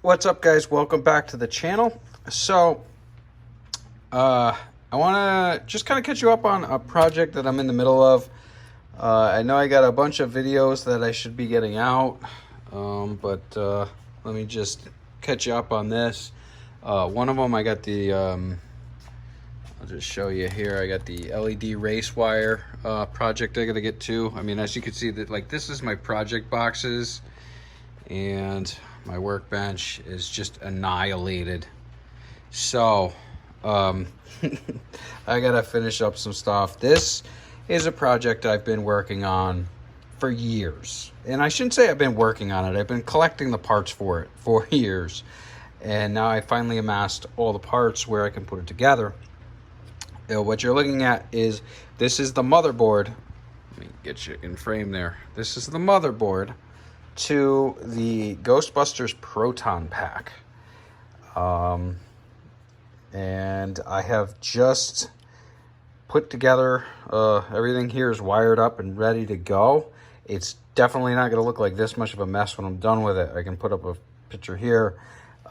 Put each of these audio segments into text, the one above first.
What's up, guys? Welcome back to the channel. So I want to just kind of catch you up on a project that I'm in the middle of. I know I got a bunch of videos that I should be getting out, but let me just catch you up on this. One of them, I got the I'll just show you here. I got the LED race wire project I got to get to. I mean, as you can see, that like this is my project boxes, and my workbench is just annihilated. So I gotta finish up some stuff. This is a project I've been working on for years, and I shouldn't say I've been working on it. I've been collecting the parts for it for years, and now I finally amassed all the parts where I can put it together. What you're looking at is, this is the motherboard. Let me get you in frame there. This is the motherboard to the Ghostbusters Proton Pack. And I have just put together, everything here is wired up and ready to go. It's definitely not going to look like this much of a mess when I'm done with it. I can put up a picture here.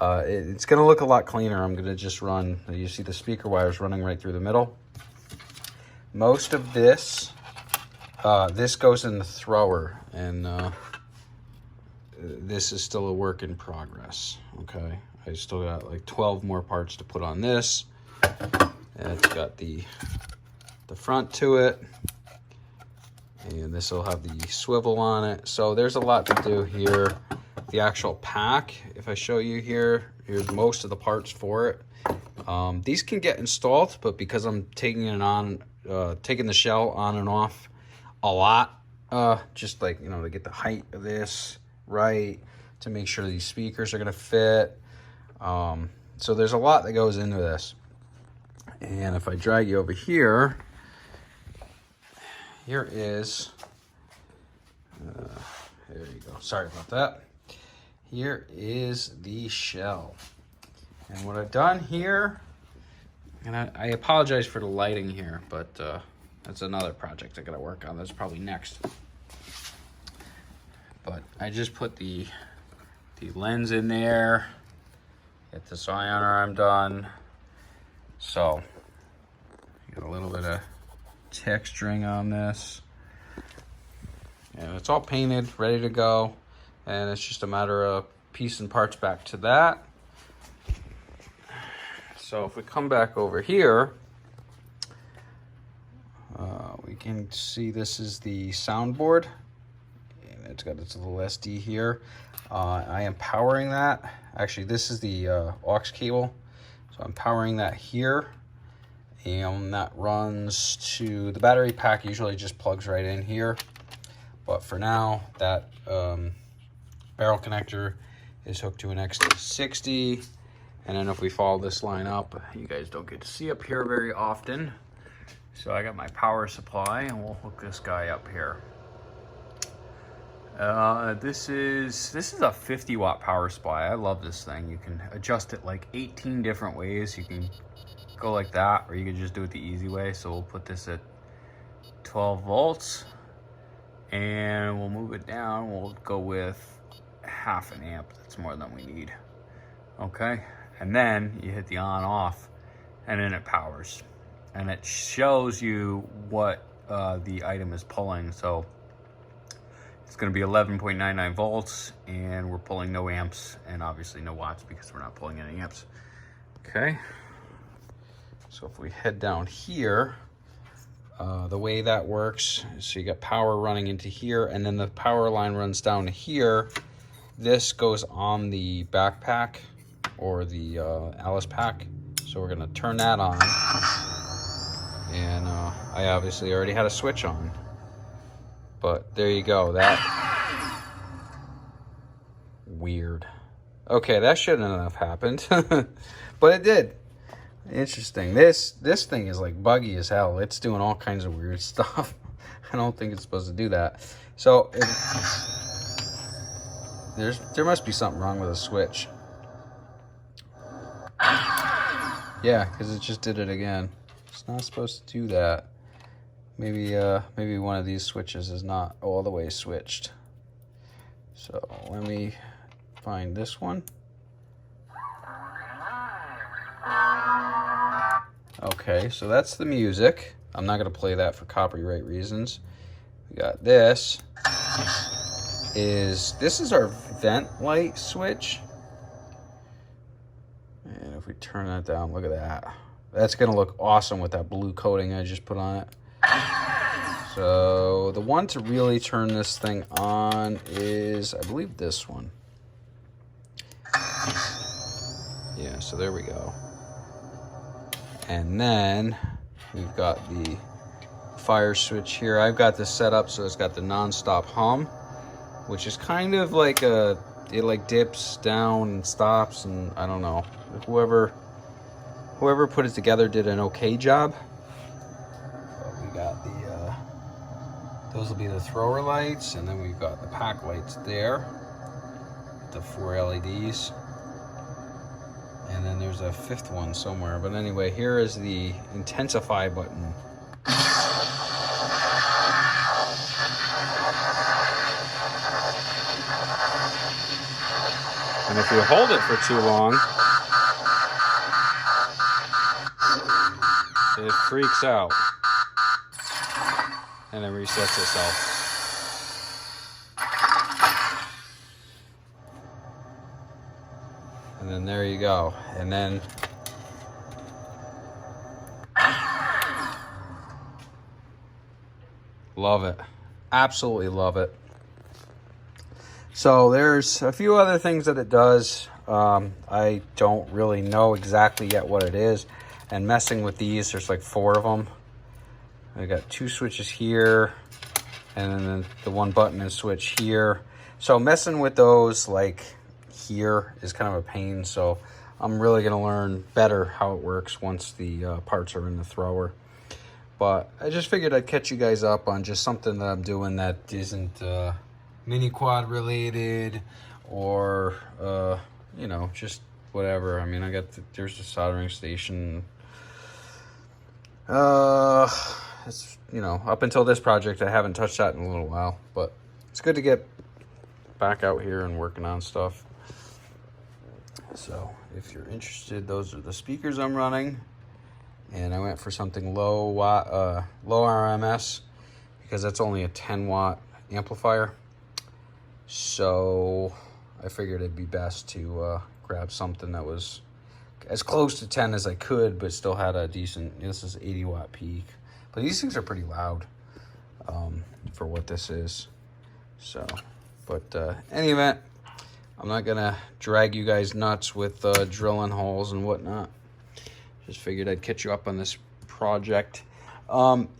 It's going to look a lot cleaner. I'm going to just run, you see the speaker wires running right through the middle. Most of this, this goes in the thrower, and this is still a work in progress. Okay, I still got like 12 more parts to put on this. And it's got the front to it, and this will have the swivel on it. So there's a lot to do here. The actual pack, if I show you here, here's most of the parts for it. These can get installed, but because I'm taking it on, taking the shell on and off a lot, just like, you know, to get the height of this right, to make sure these speakers are going to fit. So there's a lot that goes into this. And if I drag you over here, here is, there you go. Sorry about that. Here is the shell. And what I've done here, and I apologize for the lighting here, but that's another project I got to work on. That's probably next. But I just put the lens in there, get this ion arm done. So, got a little bit of texturing on this. And it's all painted, ready to go. And it's just a matter of piecing parts back to that. So if we come back over here, we can see this is the soundboard. It's got its little SD here. I am powering that. Actually, this is the aux cable. So I'm powering that here. And that runs to the battery pack. Usually just plugs right in here. But for now, that barrel connector is hooked to an XT60. And then if we follow this line up, you guys don't get to see up here very often. So I got my power supply, and we'll hook this guy up here. This is a 50 watt power supply. I love this thing. You can adjust it like 18 different ways. You can go like that, or you can just do it the easy way. So we'll put this at 12 volts, and we'll move it down. We'll go with half an amp. That's more than we need. Okay, and then you hit the on off, and then it powers, and it shows you what the item is pulling. So it's going to be 11.99 volts, and we're pulling no amps, and obviously no watts because we're not pulling any amps. Okay, so if we head down here, the way that works is, so you got power running into here, and then the power line runs down to here. This goes on the backpack or the Alice pack. So we're gonna turn that on, and I obviously already had a switch on, but there you go. That weird. Okay, that shouldn't have happened, but it did. Interesting. This thing is like buggy as hell. It's doing all kinds of weird stuff. I don't think it's supposed to do that. So there must be something wrong with the switch. Yeah, because it just did it again. It's not supposed to do that. Maybe one of these switches is not all the way switched. So let me find this one. Okay, so that's the music. I'm not going to play that for copyright reasons. We got this. This is our vent light switch. And if we turn that down, look at that. That's going to look awesome with that blue coating I just put on it. So the one to really turn this thing on is, I believe, this one. Yeah, so there we go. And then we've got the fire switch here. I've got this set up so it's got the non-stop hum, which is kind of like it like dips down and stops, and I don't know. Whoever put it together did an okay job. But we got those will be the thrower lights, and then we've got the pack lights there, the 4 LEDs. And then there's a 5th one somewhere. But anyway, here is the intensify button. And if you hold it for too long, it freaks out and then resets itself. And then there you go. And then love it. Absolutely love it. So there's a few other things that it does. I don't really know exactly yet what it is. And messing with these, there's like 4 of them. I got 2 switches here, and then the 1 button and switch here. So messing with those like here is kind of a pain. So I'm really gonna learn better how it works once the parts are in the thrower. But I just figured I'd catch you guys up on just something that I'm doing that isn't mini quad related, or you know, just whatever. I mean, I got there's the soldering station. It's, you know, up until this project I haven't touched that in a little while, but it's good to get back out here and working on stuff. So if you're interested, those are the speakers I'm running, and I went for something low RMS because that's only a 10 watt amplifier. So I figured it'd be best to grab something that was as close to 10 as I could, but still had a decent, this is 80 watt peak. But these things are pretty loud for what this is. So, but any event, I'm not gonna drag you guys nuts with drilling holes and whatnot. Just figured I'd catch you up on this project.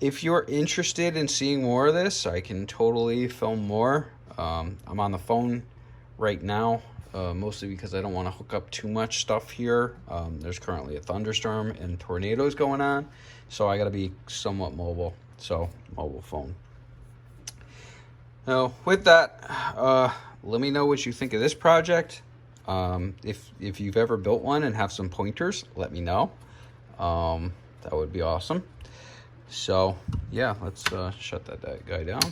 If you're interested in seeing more of this, I can totally film more. I'm on the phone right now, mostly because I don't want to hook up too much stuff here. There's currently a thunderstorm and tornadoes going on, so I got to be somewhat mobile. So mobile phone. Now with that, let me know what you think of this project. If you've ever built one and have some pointers, let me know. That would be awesome. So yeah, let's shut that guy down.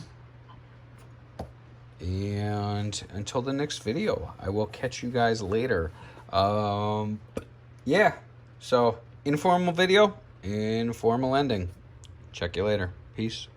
And until the next video, I will catch you guys later. Yeah, so informal video, informal ending. Check you later. Peace.